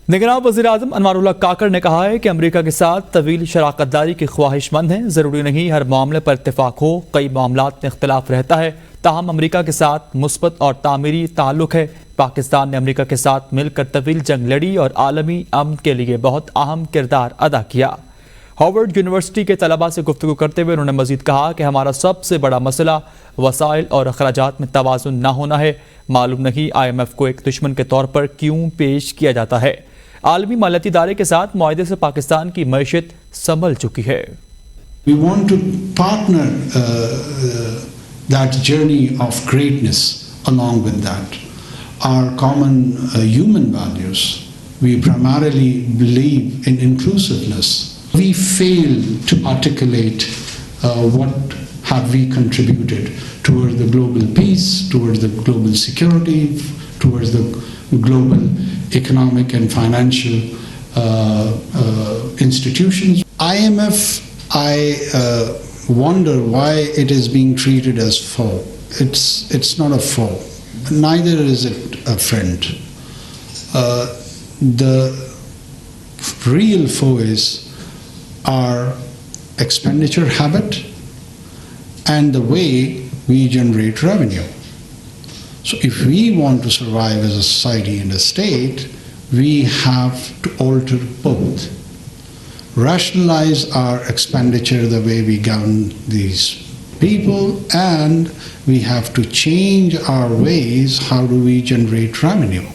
निगरान वज़ीर-ए-आज़म अनवारुल्लाह काकड़ ने कहा है कि अमेरिका के साथ तवील शराकतदारी की ख्वाहिशमंद हैं। ज़रूरी नहीं हर मामले पर इत्तेफाक हो, कई मामलात में इख्तिलाफ रहता है, ताहम अमेरिका के साथ मुस्बत और तामीरी ताल्लुक है। पाकिस्तान ने अमेरिका के साथ मिलकर तवील जंग लड़ी और आलमी अमन के लिए बहुत अहम किरदार अदा किया। हार्वर्ड यूनिवर्सिटी के तलबा से गुफ्तगू करते हुए उन्होंने मजीद कहा कि हमारा सबसे बड़ा मसला वसाइल और अखराजात में तवाज़ुन ना होना है। मालूम नहीं IMF को एक दुश्मन के तौर पर क्यों पेश किया जाता है। आलमी मालियाती इदारे के साथ मुआहदे से पाकिस्तान की मईशत संभल चुकी है। We want to partner that journey of greatness along with that. Our common human values. We primarily believe in inclusiveness. We fail to articulate what have we contributed towards the global peace, towards the global security, towards the global economic and financial institutions. IMF, I wonder why it is being treated as foe. It's not a foe. Neither is it a friend. The real foe is our expenditure habit and the way we generate revenue. So if we want to survive as a society and a state, we have to alter both. Rationalize our expenditure the way we govern these people, and we have to change our ways, how do we generate revenue.